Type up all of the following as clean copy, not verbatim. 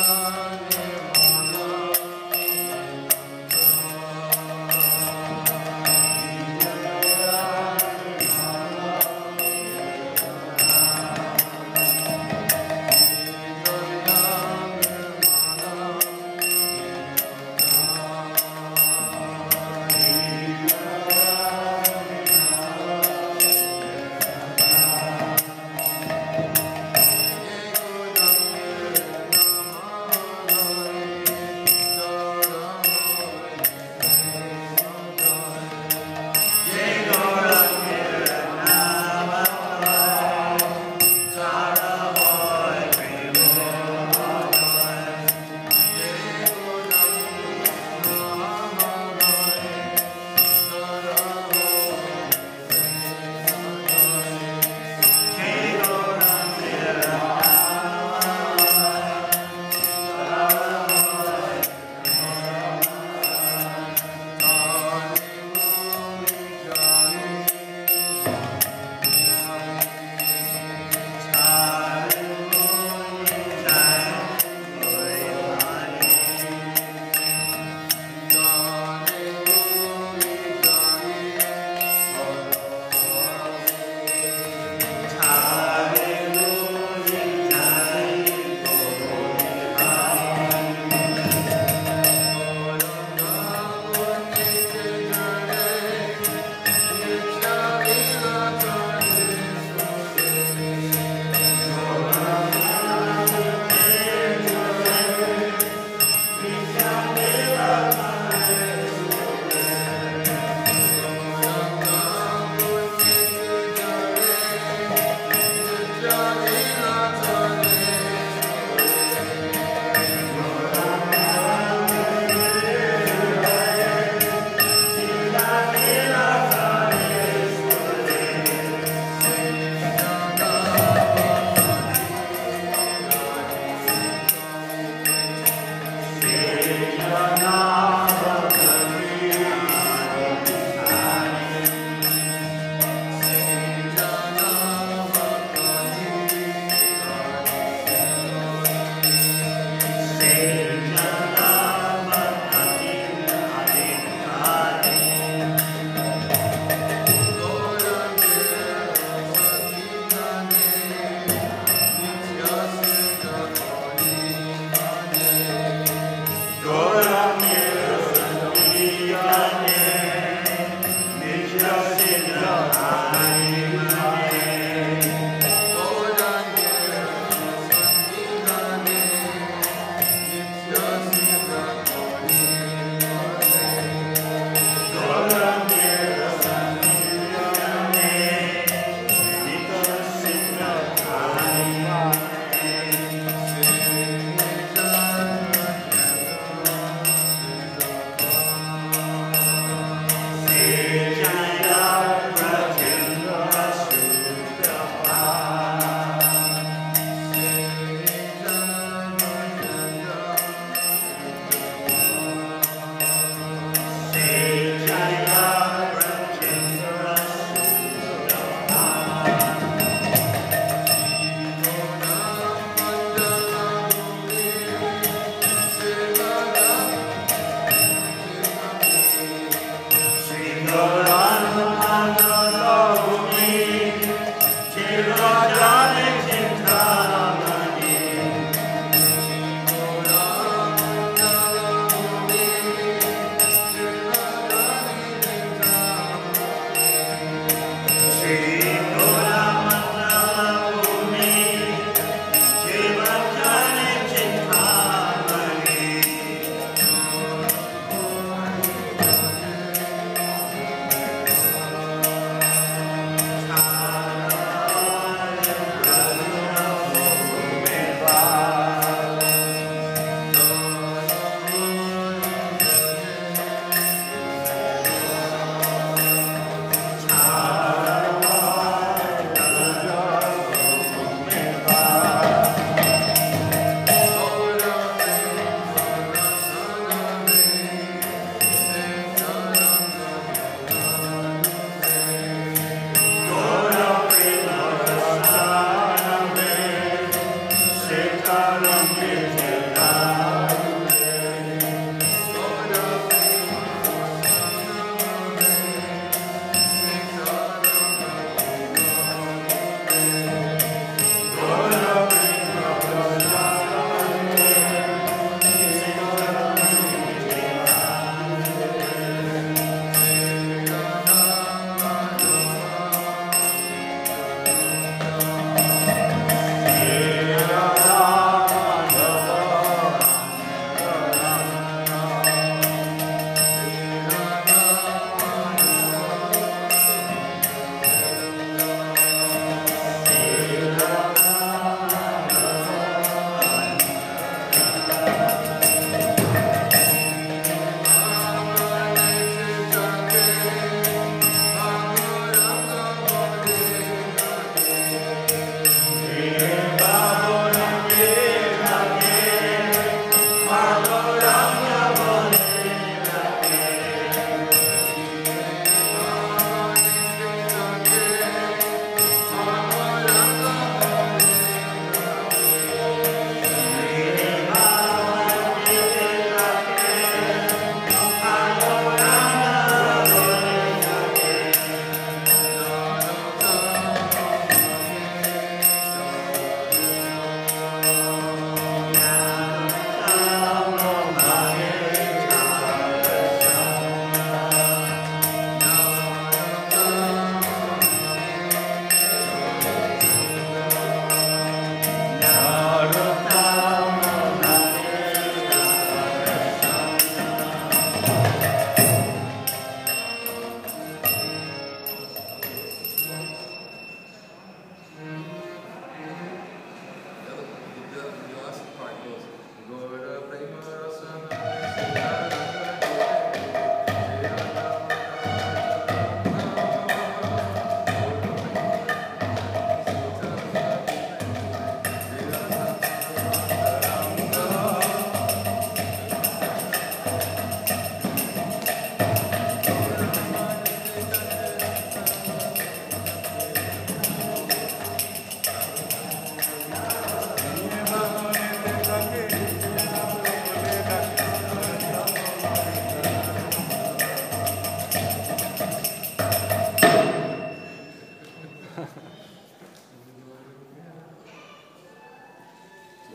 Gaurangera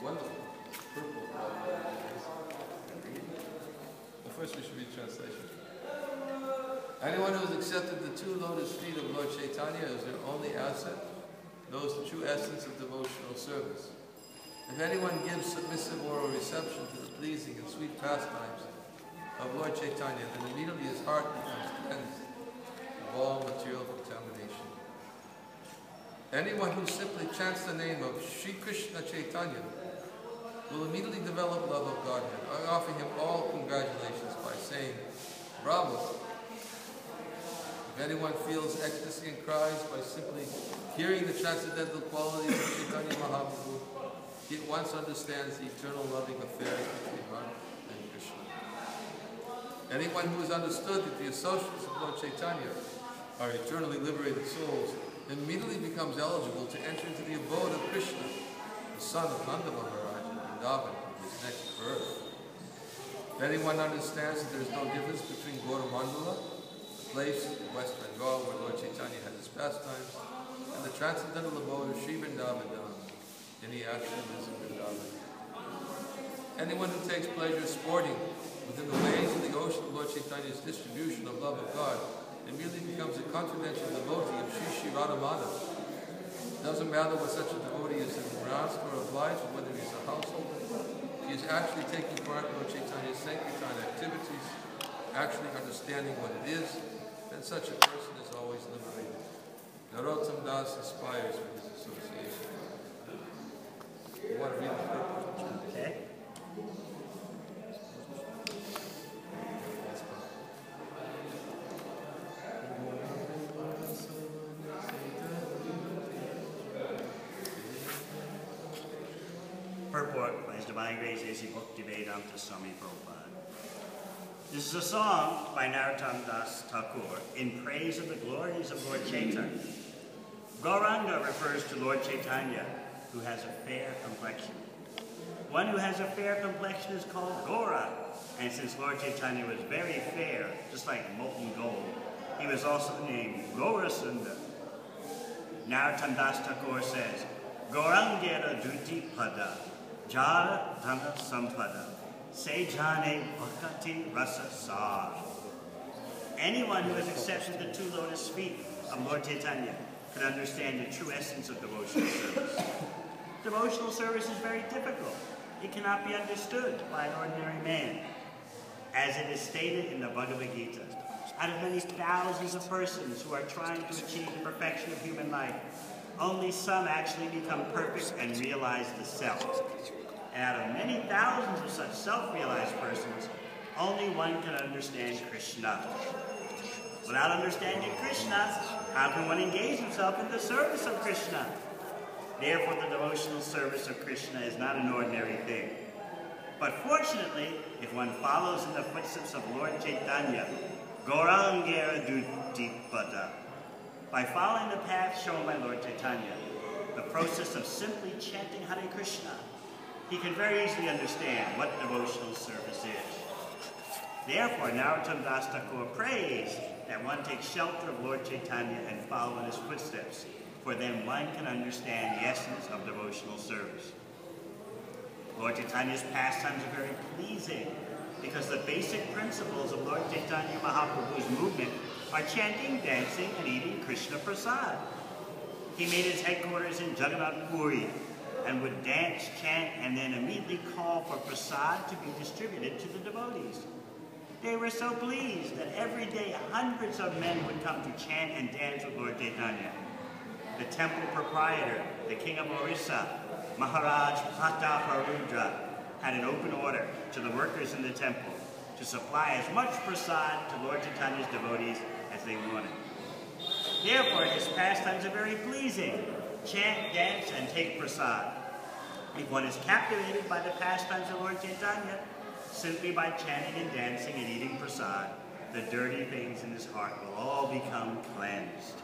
wonderful. Purple. But first we should read translation. Anyone who has accepted the two lotus feet of Lord Chaitanya as their only asset knows the true essence of devotional service. If anyone gives submissive oral reception to the pleasing and sweet pastimes of Lord Chaitanya, then immediately his heart becomes cleansed of all material contamination. Anyone who simply chants the name of Sri Krishna Chaitanya will immediately develop love of Godhead. I offer him all congratulations by saying, Bravo! If anyone feels ecstasy and cries by simply hearing the transcendental qualities of Chaitanya Mahaprabhu, he at once understands the eternal loving affairs between Radha and Krishna. Anyone who has understood that the associates of Lord Chaitanya are eternally liberated souls immediately becomes eligible to enter into the abode of Krishna, the son of Nandanacarya in Vrindavan, his next birth. If anyone understands that there is no difference between Gaurangera, place in West Bengal where Lord Chaitanya has his pastimes, and the transcendental abode of Sri Vrindavan, and he actually lives in Vrindavan. Anyone who takes pleasure sporting within the waves of the ocean of Lord Chaitanya's distribution of love of God immediately becomes a confidential devotee of Sri Sri Radhamada. It doesn't matter what such a devotee is in the grounds or obliged, or whether he's a householder. He is actually taking part in Lord Chaitanya's sanctified activities, actually understanding what it is, then such a person is always liberated. Narottam Das inspires with his association. You want to read the purpose? Okay. Purport by His Divine Grace A.C. Bhaktivedanta Swami Prabhupada. This is a song by Narottam Das Thakur in praise of the glories of Lord Chaitanya. Gauranga refers to Lord Chaitanya, who has a fair complexion. One who has a fair complexion is called Gaura, and since Lord Chaitanya was very fair, just like molten gold, he was also named Gaurasundar. Narottam Das Thakur says, Gaurangera duti pada, jara dhana sampada, se jane bhakati rasa sar. Anyone who has accepted the two lotus feet of Lord Chaitanya can understand the true essence of devotional service. Devotional service is very difficult. It cannot be understood by an ordinary man. As it is stated in the Bhagavad Gita, out of many thousands of persons who are trying to achieve the perfection of human life, only some actually become perfect and realize the self. And out of many thousands of such self-realized persons, only one can understand Krishna. Without understanding Krishna, how can one engage himself in the service of Krishna? Therefore, the devotional service of Krishna is not an ordinary thing. But fortunately, if one follows in the footsteps of Lord Chaitanya, Gaurangera duti pada, by following the path shown by Lord Chaitanya, the process of simply chanting Hare Krishna, he can very easily understand what devotional service is. Therefore, Narottam Das Thakur prays that one takes shelter of Lord Chaitanya and follow in his footsteps, for then one can understand the essence of devotional service. Lord Chaitanya's pastimes are very pleasing because the basic principles of Lord Chaitanya Mahaprabhu's movement are chanting, dancing, and eating Krishna Prasad. He made his headquarters in Jagannath Puri and would dance, chant, and then immediately call for prasad to be distributed to the devotees. They were so pleased that every day hundreds of men would come to chant and dance with Lord Chaitanya. The temple proprietor, the king of Orissa, Maharaj Prataparudra, had an open order to the workers in the temple to supply as much prasad to Lord Chaitanya's devotees as they wanted. Therefore, his pastimes are very pleasing. Chant, dance, and take prasad. If one is captivated by the pastimes of Lord Chaitanya, simply by chanting and dancing and eating prasad, the dirty things in his heart will all become cleansed.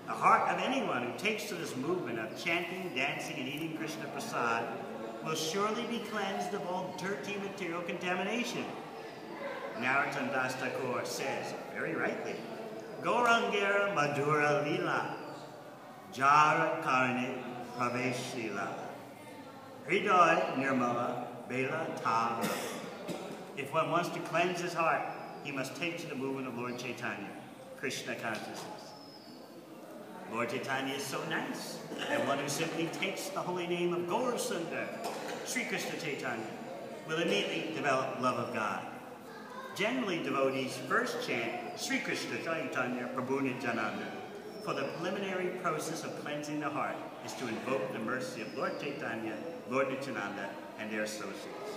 The heart of anyone who takes to this movement of chanting, dancing, and eating Krishna Prasad will surely be cleansed of all dirty material contamination. Narottam Das Thakur says, very rightly, Gaurangera Madhura Lila, Jara Karne Pravesh Lila. Hriday Nirmala Bela Tara. If one wants to cleanse his heart, he must take to the movement of Lord Chaitanya, Krishna consciousness. Lord Chaitanya is so nice that one who simply takes the holy name of Gaur Sundar, Sri Krishna Chaitanya, will immediately develop love of God. Generally, devotees first chant Sri Krishna Chaitanya Prabhu Nityananda, for the preliminary process of cleansing the heart is to invoke the mercy of Lord Chaitanya, Lord Nityananda, and their associates.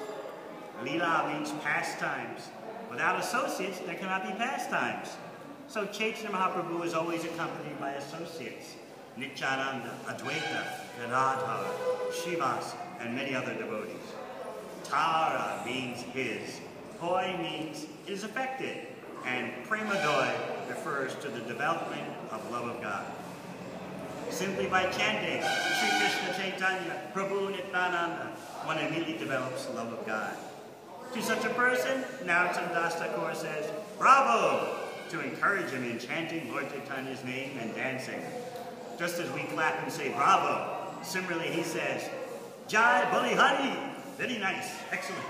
Leela means pastimes. Without associates, there cannot be pastimes. So Chaitanya Mahaprabhu is always accompanied by associates. Nityananda, Advaita, Gadadhara, Srivasa, and many other devotees. Tara means his. Hoy means is affected. And Premadoy refers to the development of love of God. Simply by chanting Sri Krishna Chaitanya, Prabhu Nityananda, one immediately develops love of God. To such a person, Narottam Das Thakur says, bravo, to encourage him in chanting Lord Chaitanya's name and dancing. Just as we clap and say bravo, similarly he says, Jai Bali Hari, very nice, excellent.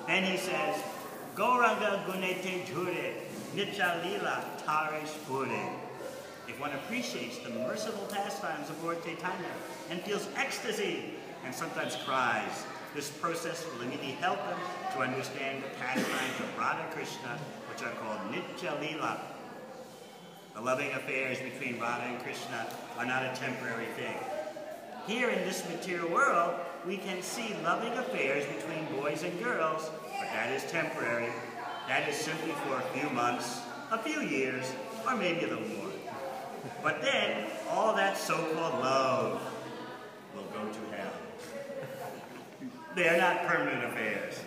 Then he says, Gauranga Gunete Jure, Nitya Lila Tare Spure. If one appreciates the merciful pastimes of Lord Chaitanya and feels ecstasy and sometimes cries, this process will immediately help them to understand the pastimes of Radha Krishna, which are called Nitya Lila. The loving affairs between Radha and Krishna are not a temporary thing. Here in this material world, we can see loving affairs between boys and girls, but that is temporary. That is simply for a few months, a few years, or maybe a little more. But then, all that so-called love will go to hell. They are not permanent affairs.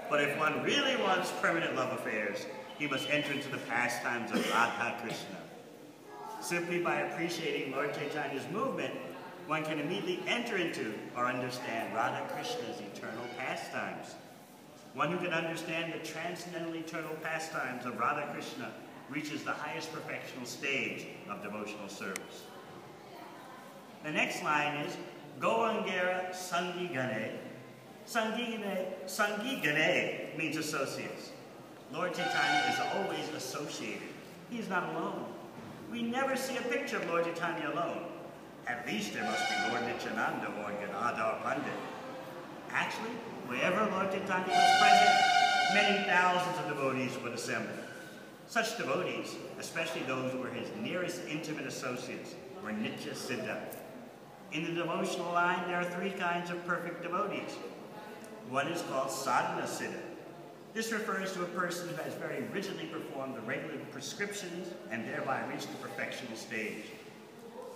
But if one really wants permanent love affairs, he must enter into the pastimes of Radha Krishna. Simply by appreciating Lord Chaitanya's movement, one can immediately enter into or understand Radha Krishna's eternal pastimes. One who can understand the transcendental eternal pastimes of Radha Krishna reaches the highest perfectional stage of devotional service. The next line is Gaurangera Sangi Gane. Sangi Gane means associates. Lord Chaitanya is always associated. He is not alone. We never see a picture of Lord Chaitanya alone. At least there must be Lord Nityananda or Gadadhar Pandit. Actually, wherever Lord Chaitanya was present, many thousands of devotees would assemble. Such devotees, especially those who were his nearest intimate associates, were Nitya Siddha. In the devotional line, there are three kinds of perfect devotees. One is called Sadhana Siddha. This refers to a person who has very rigidly performed the regular prescriptions and thereby reached the perfectional stage.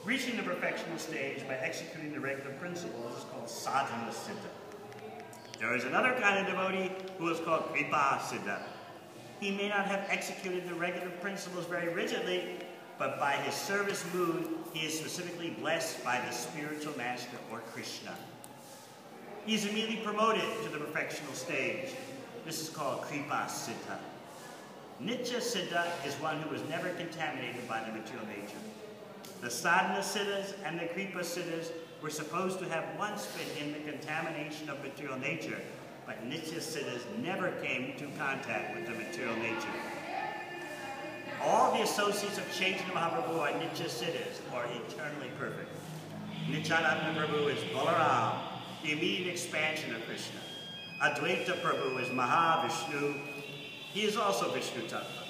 Reaching the perfectional stage by executing the regular principles is called Sadhana Siddha. There is another kind of devotee who is called Kripa Siddha. He may not have executed the regular principles very rigidly, but by his service mood, he is specifically blessed by the spiritual master or Krishna. He is immediately promoted to the perfectional stage. This is called Kripa Siddha. Nitya Siddha is one who was never contaminated by the material nature. The Sadhana Siddhas and the Kripa Siddhas were supposed to have once been in the contamination of material nature, but Nitya Siddhas never came into contact with the material nature. All the associates of Chaitanya Mahaprabhu are Nitya Siddhas, or eternally perfect. Nityananda Prabhu is Balaram, the immediate expansion of Krishna. Advaita Prabhu is Mahavishnu. He is also Vishnu Tattva.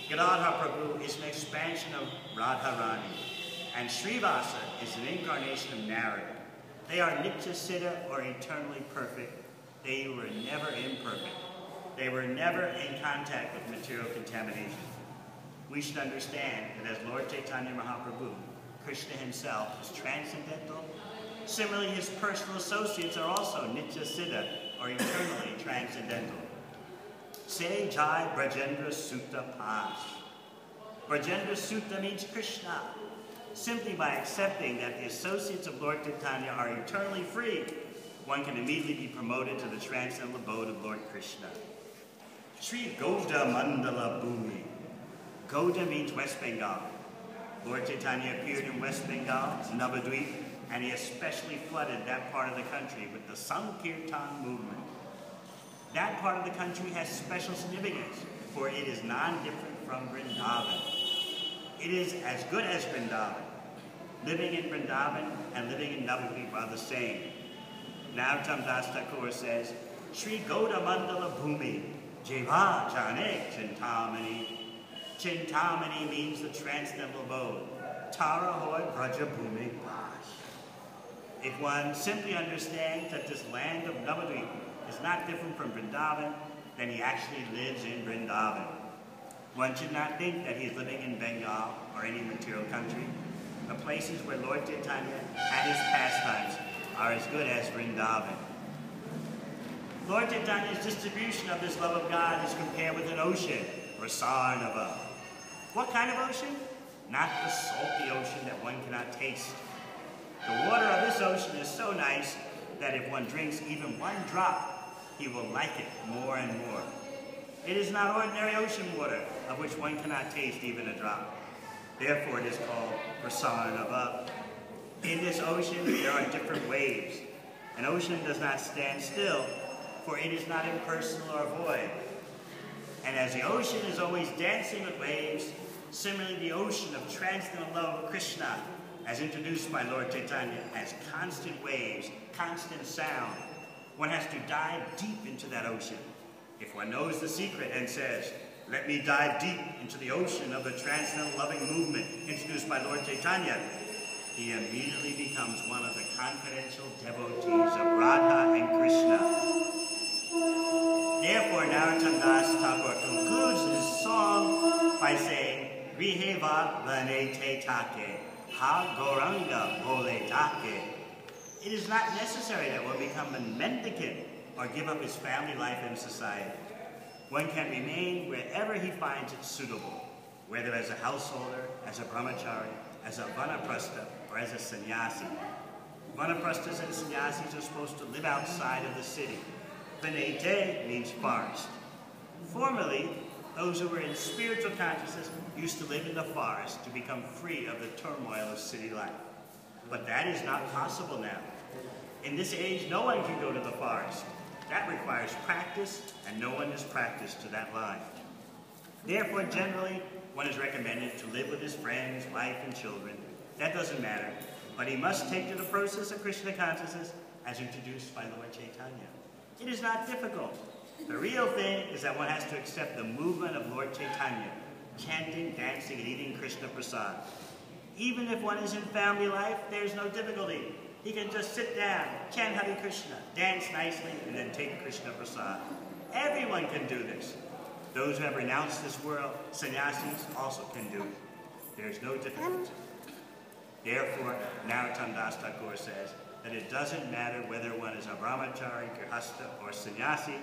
Gadadhar Prabhu is an expansion of Radharani. And Srivasa is an incarnation of Narada. They are Nitya Siddha, or eternally perfect. They were never imperfect. They were never in contact with material contamination. We should understand that as Lord Chaitanya Mahaprabhu, Krishna himself is transcendental. Similarly, his personal associates are also Nitya Siddha, or eternally transcendental. Say Jai Brajendra Sutta Pash. Brajendra Sutta means Krishna. Simply by accepting that the associates of Lord Chaitanya are eternally free, one can immediately be promoted to the transcendental abode of Lord Krishna. Sri Gauda Mandala Bhumi. Gauda means West Bengal. Lord Chaitanya appeared in West Bengal, Navadvip, and he especially flooded that part of the country with the Sankirtan movement. That part of the country has special significance, for it is non-different from Vrindavan. It is as good as Vrindavan. Living in Vrindavan and living in Navadvip are the same. Narottam Das Thakur says, Shri Gauda Mandala Bhumi, Jeva Jane Chintamani. Chintamani means the transcendental abode. Tara Hoy Braja Bhumi Bash. If one simply understands that this land of Navadvip is not different from Vrindavan, then he actually lives in Vrindavan. One should not think that he is living in Bengal or any material country. The places where Lord Chaitanya had his pastimes are as good as Vrindavan. Lord Chaitanya's distribution of this love of God is compared with an ocean, or Sarnava. What kind of ocean? Not the salty ocean that one cannot taste. The water of this ocean is so nice that if one drinks even one drop, he will like it more and more. It is not ordinary ocean water, of which one cannot taste even a drop. Therefore it is called Prasanava. In this ocean there are different waves. An ocean does not stand still, for it is not impersonal or void. And as the ocean is always dancing with waves, similarly the ocean of transcendental love of Krishna, as introduced by Lord Chaitanya, has constant waves, constant sound. One has to dive deep into that ocean. If one knows the secret and says, let me dive deep into the ocean of the transcendental loving movement introduced by Lord Chaitanya, he immediately becomes one of the confidential devotees of Radha and Krishna. Therefore, Narottam Das Thakur concludes his song by saying, Riheva Vane Te Take, Ha Gauranga Bole Take. It is not necessary that one become a mendicant or give up his family life and society. One can remain wherever he finds it suitable, whether as a householder, as a brahmachari, as a vanaprastha, or as a sannyasi. Vanaprasthas and sannyasis are supposed to live outside of the city. Vanete means forest. Formerly, those who were in spiritual consciousness used to live in the forest to become free of the turmoil of city life. But that is not possible now. In this age, no one can go to the forest. That requires practice, and no one is practiced to that line. Therefore, generally, one is recommended to live with his friends, wife, and children. That doesn't matter, but he must take to the process of Krishna consciousness as introduced by Lord Chaitanya. It is not difficult. The real thing is that one has to accept the movement of Lord Chaitanya, chanting, dancing, and eating Krishna prasad. Even if one is in family life, there's no difficulty. He can just sit down, chant Hare Krishna, dance nicely, and then take Krishna prasad. Everyone can do this. Those who have renounced this world, sannyasis, also can do it. There's no difficulty. Therefore, Narottam Das Thakur says that it doesn't matter whether one is a brahmachari, grihastha, or sannyasi.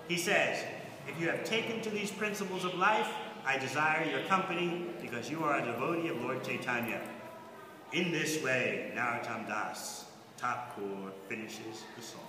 He says, if you have taken to these principles of life, I desire your company because you are a devotee of Lord Chaitanya. In this way, Narottam Das Thakur finishes the song.